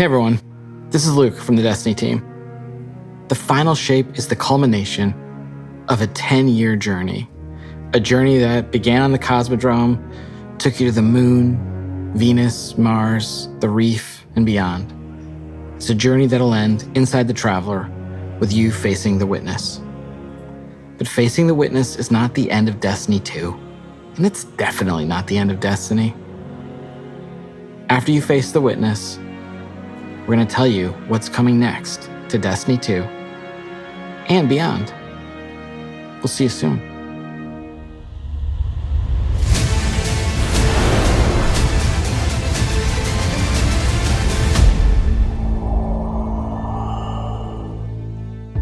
Hey everyone, this is Luke from the Destiny team. The final shape is the culmination of a 10-year journey. A journey that began on the Cosmodrome, took you to the moon, Venus, Mars, the reef, and beyond. It's a journey that'll end inside the Traveler with you facing the Witness. But facing the Witness is not the end of Destiny 2, and it's definitely not the end of Destiny. After you face the Witness, we're going to tell you what's coming next to Destiny 2 and beyond. We'll see you soon.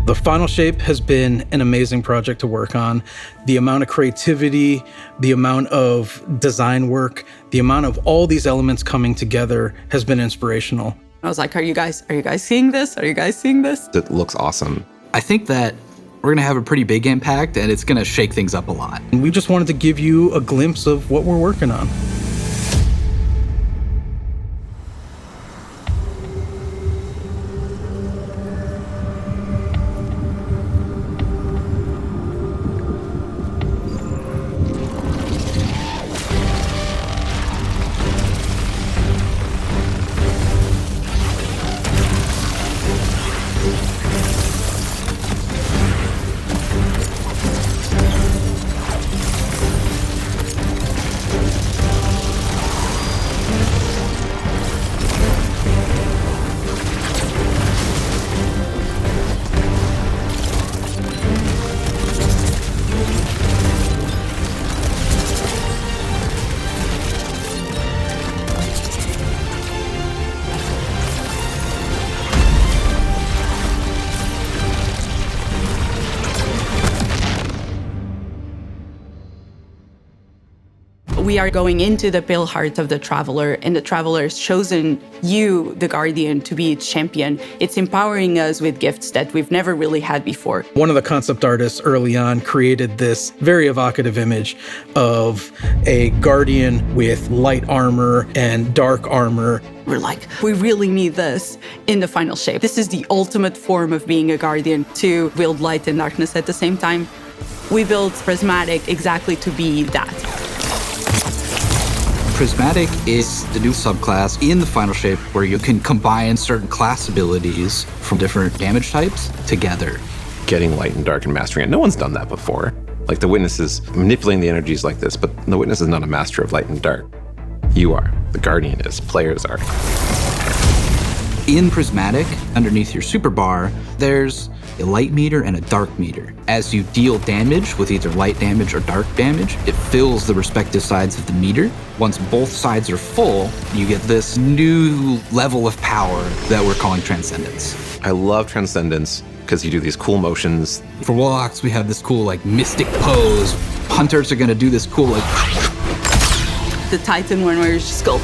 The final shape has been an amazing project to work on. The amount of creativity, the amount of design work, the amount of all these elements coming together has been inspirational. I was like, are you guys seeing this? Are you guys seeing this? It looks awesome. I think that we're gonna have a pretty big impact and it's gonna shake things up a lot. And we just wanted to give you a glimpse of what we're working on. We are going into the pale heart of the Traveler, and the Traveler has chosen you, the Guardian, to be its champion. It's empowering us with gifts that we've never really had before. One of the concept artists early on created this very evocative image of a Guardian with light armor and dark armor. We're like, we really need this in the final shape. This is the ultimate form of being a Guardian, to wield light and darkness at the same time. We built Prismatic exactly to be that. Prismatic is the new subclass in the final shape where you can combine certain class abilities from different damage types together. Getting light and dark and mastering it. No one's done that before. Like the Witness is manipulating the energies like this, but the Witness is not a master of light and dark. You are. The Guardian is. Players are. In Prismatic, underneath your super bar, there's a light meter and a dark meter. As you deal damage with either light damage or dark damage, it fills the respective sides of the meter. Once both sides are full, you get this new level of power that we're calling Transcendence. I love Transcendence because you do these cool motions. For Warlocks, we have this cool like mystic pose. Hunters are gonna do this cool like... The Titan one where you just go...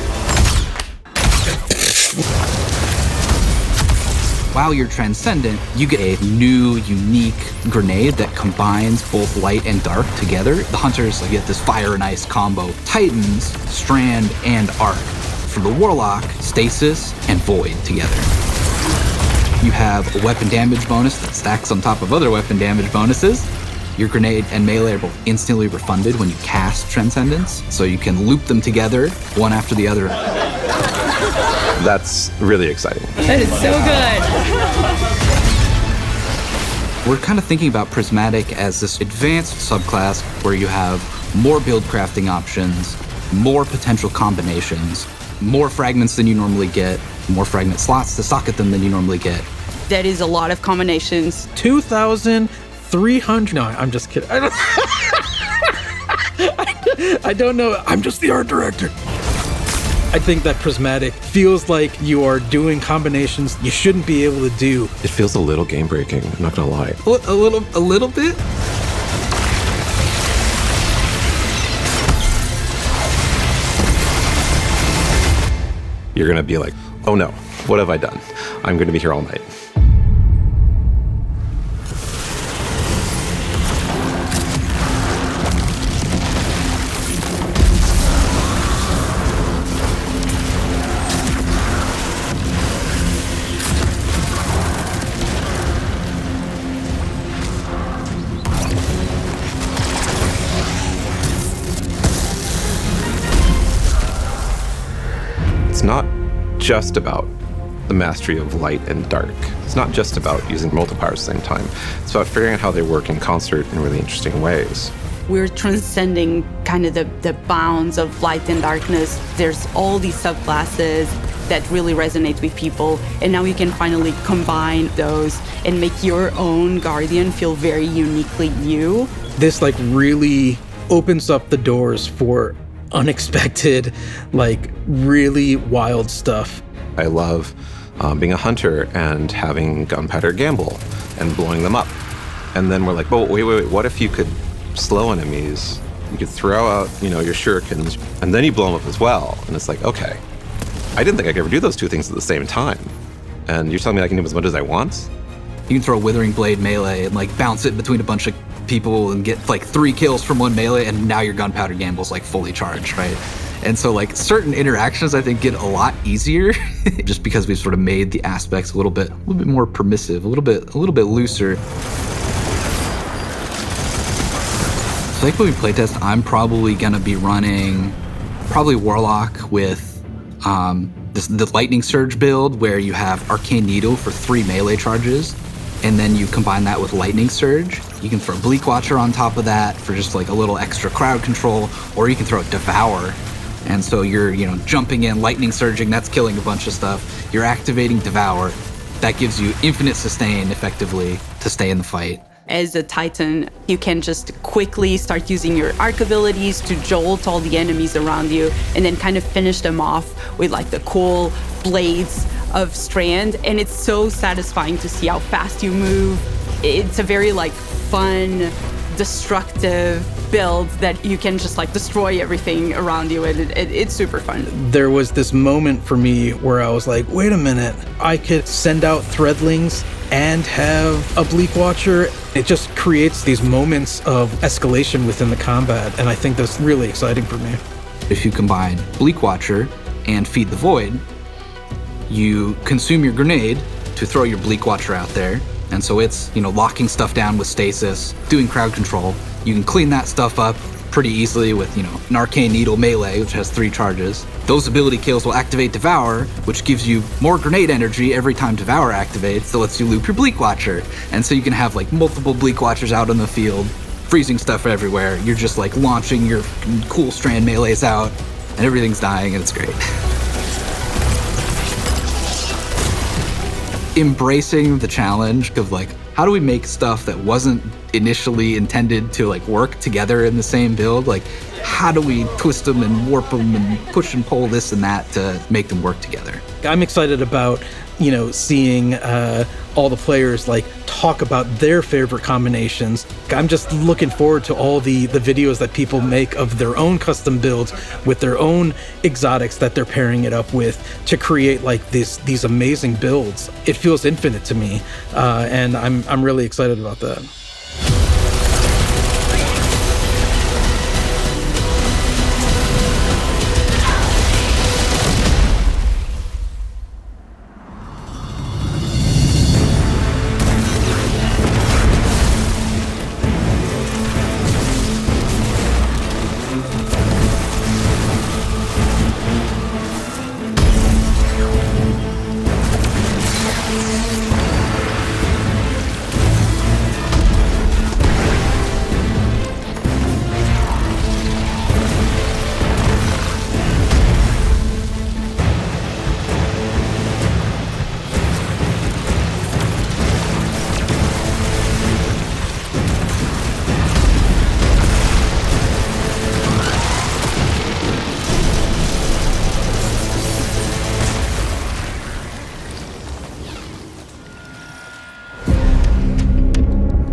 While you're Transcendent, you get a new, unique grenade that combines both light and dark together. The Hunters get this fire and ice combo. Titans, Strand, and Arc. For the Warlock, Stasis and Void together. You have a weapon damage bonus that stacks on top of other weapon damage bonuses. Your grenade and melee are both instantly refunded when you cast Transcendence, so you can loop them together, one after the other. That's really exciting. That is so good. We're kind of thinking about Prismatic as this advanced subclass where you have more build crafting options, more potential combinations, more fragments than you normally get, more fragment slots to socket them than you normally get. That is a lot of combinations. 2,300. No, I'm just kidding. I don't know. I'm just the art director. I think that Prismatic feels like you are doing combinations you shouldn't be able to do. It feels a little game breaking, I'm not gonna lie. A little bit? You're gonna be like, oh no, what have I done? I'm gonna be here all night. not just about the mastery of light and dark. It's not just about using multipowers at the same time. It's about figuring out how they work in concert in really interesting ways. We're transcending kind of the bounds of light and darkness. There's all these subclasses that really resonate with people, and now you can finally combine those and make your own Guardian feel very uniquely you. This like really opens up the doors for unexpected, like really wild stuff. I love being a hunter and having gunpowder gamble and blowing them up. And then we're like, well, wait, what if you could slow enemies? You could throw out, your shurikens, and then you blow them up as well. And it's like, okay, I didn't think I could ever do those two things at the same time. And you're telling me I can do as much as I want? You can throw a Withering Blade melee and like bounce it between a bunch of people and get like 3 kills from one melee, and now your gunpowder gamble's like fully charged, right? And so like certain interactions I think get a lot easier just because we've sort of made the aspects a little bit more permissive, a little bit looser. So like when we playtest, I'm probably gonna be running Warlock with the Lightning Surge build where you have Arcane Needle for 3 melee charges, and then you combine that with Lightning Surge. You can throw Bleak Watcher on top of that for just like a little extra crowd control, or you can throw Devour. And so you're, jumping in, lightning surging, that's killing a bunch of stuff. You're activating Devour. That gives you infinite sustain, effectively, to stay in the fight. As a Titan, you can just quickly start using your arc abilities to jolt all the enemies around you, and then kind of finish them off with like the cool blades of Strand. And it's so satisfying to see how fast you move. It's a very like fun, destructive build that you can just like destroy everything around you, and it's super fun. There was this moment for me where I was like, wait a minute, I could send out Threadlings and have a Bleak Watcher. It just creates these moments of escalation within the combat, and I think that's really exciting for me. If you combine Bleak Watcher and Feed the Void, you consume your grenade to throw your Bleak Watcher out there. And so it's, locking stuff down with stasis, doing crowd control. You can clean that stuff up pretty easily with, an Arcane Needle melee, which has 3 charges. Those ability kills will activate Devour, which gives you more grenade energy every time Devour activates, that lets you loop your Bleak Watcher. And so you can have like multiple Bleak Watchers out in the field, freezing stuff everywhere. You're just like launching your cool Strand melees out, and everything's dying, and it's great. Embracing the challenge of like, how do we make stuff that wasn't initially intended to like work together in the same build? Like, how do we twist them and warp them and push and pull this and that to make them work together? I'm excited about, seeing all the players like talk about their favorite combinations. I'm just looking forward to all the videos that people make of their own custom builds with their own exotics that they're pairing it up with to create like these amazing builds. It feels infinite to me, and I'm really excited about that.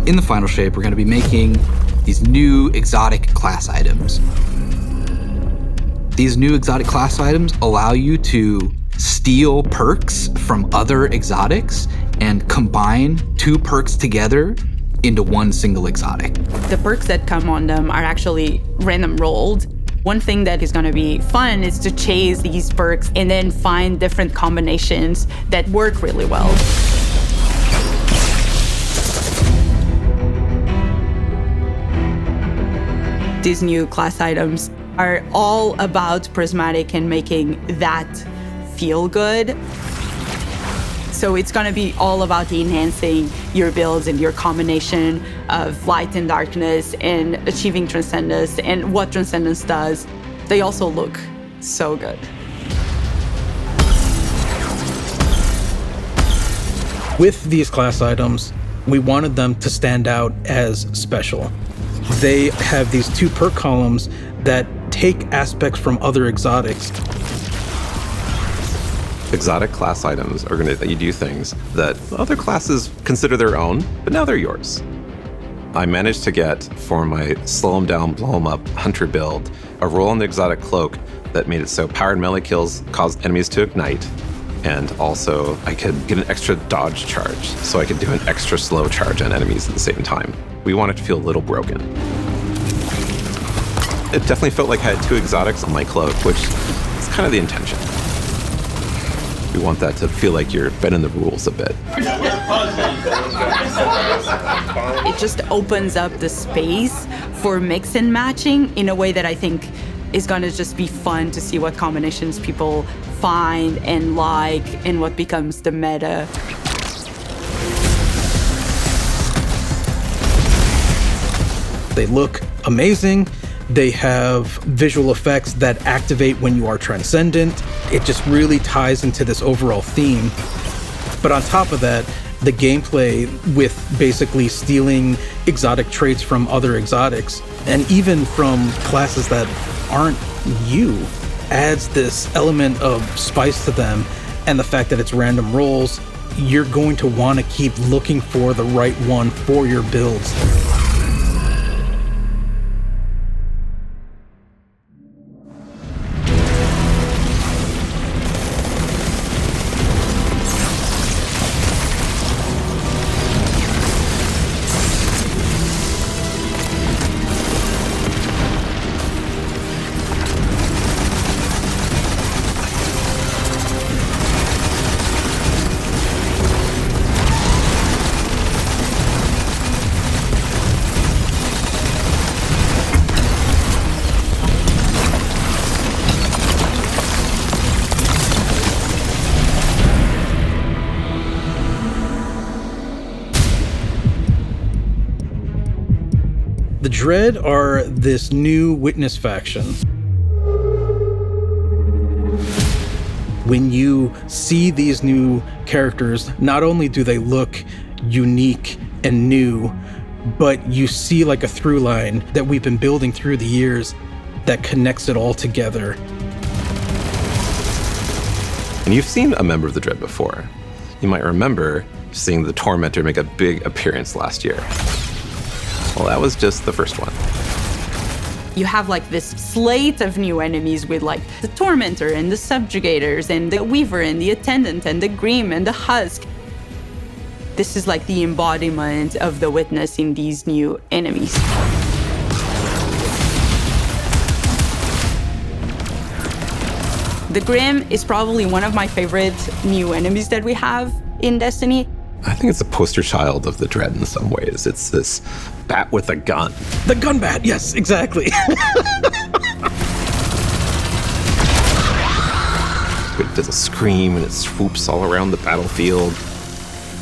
In the final shape, we're going to be making these new exotic class items. These new exotic class items allow you to steal perks from other exotics and combine 2 perks together into one single exotic. The perks that come on them are actually random rolled. One thing that is going to be fun is to chase these perks and then find different combinations that work really well. These new class items are all about Prismatic and making that feel good. So it's going to be all about enhancing your builds and your combination of light and darkness and achieving Transcendence and what Transcendence does. They also look so good. With these class items, we wanted them to stand out as special. They have these 2 perk columns that take aspects from other exotics. Exotic class items are going to let you do things that other classes consider their own, but now they're yours. I managed to get, for my slow 'em down, blow 'em up hunter build, a roll on the exotic cloak that made it so powered melee kills caused enemies to ignite, and also I could get an extra dodge charge, so I could do an extra slow charge on enemies at the same time. We want it to feel a little broken. It definitely felt like I had 2 exotics on my cloak, which is kind of the intention. We want that to feel like you're bending the rules a bit. It just opens up the space for mix and matching in a way that I think is going to just be fun to see what combinations people find and like and what becomes the meta. They look amazing. They have visual effects that activate when you are transcendent. It just really ties into this overall theme. But on top of that, the gameplay with basically stealing exotic traits from other exotics, and even from classes that aren't you, adds this element of spice to them. And the fact that it's random rolls, you're going to want to keep looking for the right one for your builds. The Dread are this new witness faction. When you see these new characters, not only do they look unique and new, but you see like a through line that we've been building through the years that connects it all together. And you've seen a member of the Dread before. You might remember seeing the Tormentor make a big appearance last year. Well, that was just the first one. You have like this slate of new enemies with like the Tormentor and the Subjugators and the Weaver and the Attendant and the Grim and the Husk. This is like the embodiment of the Witness in these new enemies. The Grim is probably one of my favorite new enemies that we have in Destiny. I think it's a poster child of the Dread in some ways. It's this bat with a gun. The gun bat, yes, exactly. It does a scream and it swoops all around the battlefield.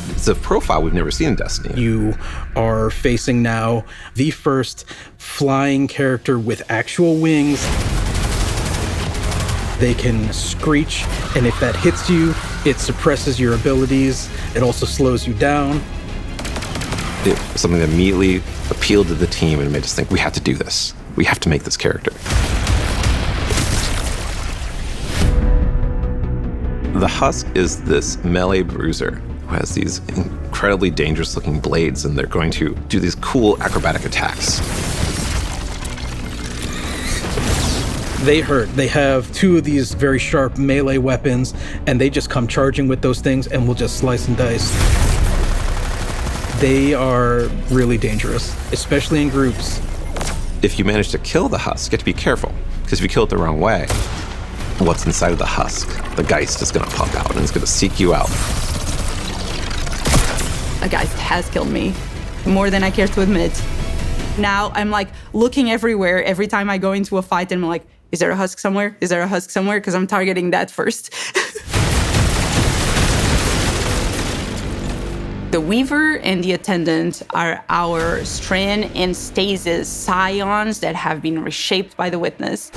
It's a profile we've never seen in Destiny. You are facing now the first flying character with actual wings. They can screech, and if that hits you, it suppresses your abilities. It also slows you down. It was something that immediately appealed to the team and made us think, we have to do this. We have to make this character. The Husk is this melee bruiser who has these incredibly dangerous looking blades, and they're going to do these cool acrobatic attacks. They hurt. They have two of these very sharp melee weapons, and they just come charging with those things and will just slice and dice. They are really dangerous, especially in groups. If you manage to kill the Husk, you have to be careful, because if you kill it the wrong way, what's inside of the Husk, the Geist, is going to pop out and it's going to seek you out. A Geist has killed me, more than I care to admit. Now I'm like looking everywhere every time I go into a fight, and I'm like, Is there a husk somewhere? Is there a husk somewhere? Because I'm targeting that first. The Weaver and the Attendant are our Strand and Stasis scions that have been reshaped by the Witness.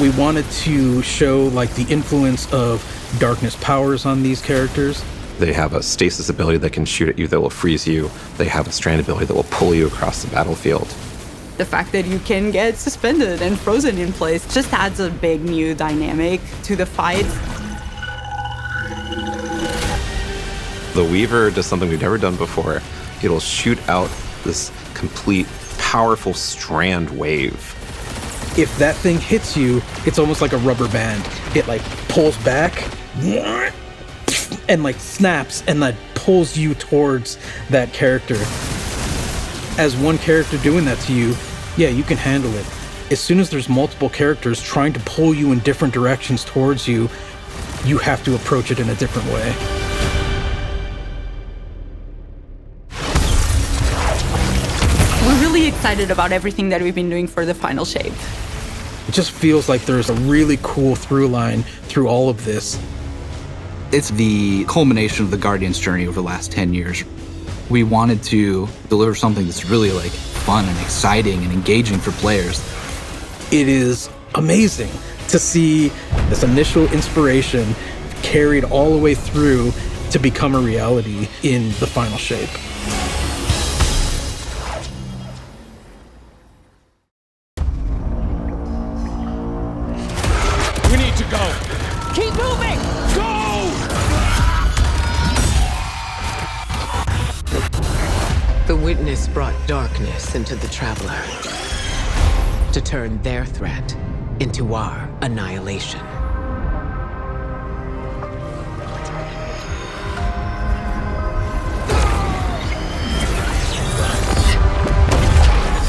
We wanted to show like the influence of darkness powers on these characters. They have a stasis ability that can shoot at you that will freeze you. They have a strand ability that will pull you across the battlefield. The fact that you can get suspended and frozen in place just adds a big new dynamic to the fight. The Weaver does something we've never done before. It'll shoot out this complete, powerful strand wave. If that thing hits you, it's almost like a rubber band. It like pulls back and like snaps and like pulls you towards that character. As one character doing that to you, yeah, you can handle it. As soon as there's multiple characters trying to pull you in different directions towards you, you have to approach it in a different way. We're really excited about everything that we've been doing for the final shape. It just feels like there's a really cool through line through all of this. It's the culmination of the Guardian's journey over the last 10 years. We wanted to deliver something that's really like fun and exciting and engaging for players. It is amazing to see this initial inspiration carried all the way through to become a reality in the final shape. We need to go. Keep moving! Go! The Witness brought darkness into the Traveler to turn their threat into our annihilation.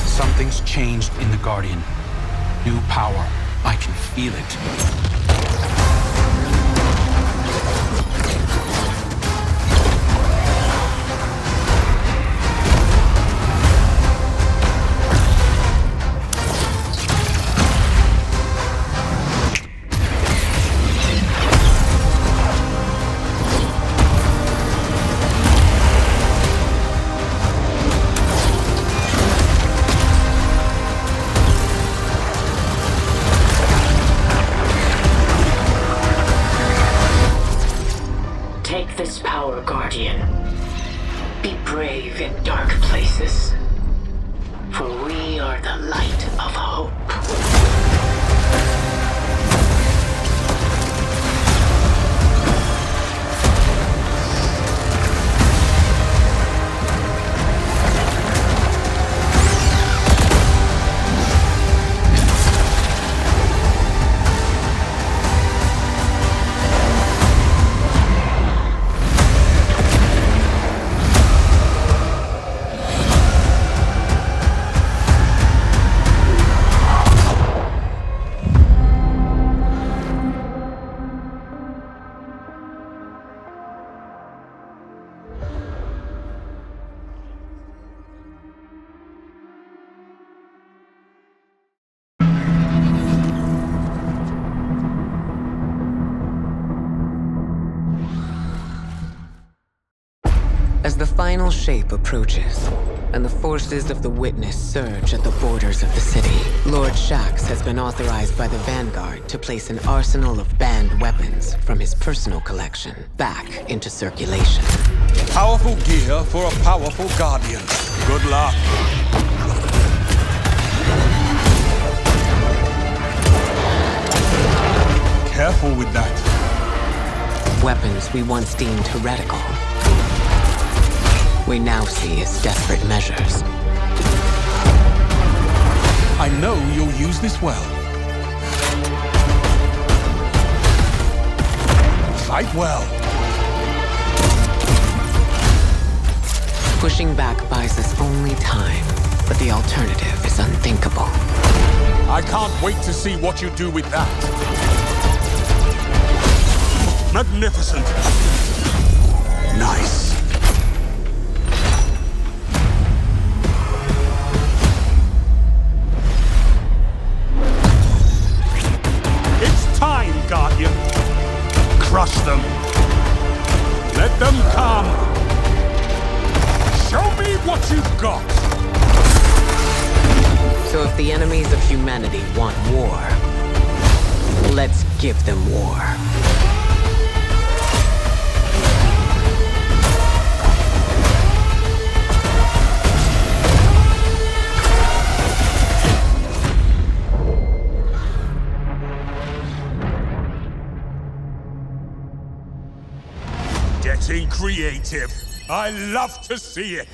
Something's changed in the Guardian. New power. I can feel it. Take this power, Guardian. Be brave in dark places, for we are the light of hope. As the final shape approaches, and the forces of the Witness surge at the borders of the city, Lord Shax has been authorized by the Vanguard to place an arsenal of banned weapons from his personal collection back into circulation. Powerful gear for a powerful Guardian. Good luck. Careful with that. Weapons we once deemed heretical, we now see as desperate measures. I know you'll use this well. Fight well. Pushing back buys us only time, but the alternative is unthinkable. I can't wait to see what you do with that. Magnificent. Nice. got. So if the enemies of humanity want war, let's give them war. Getting creative. I love to see it.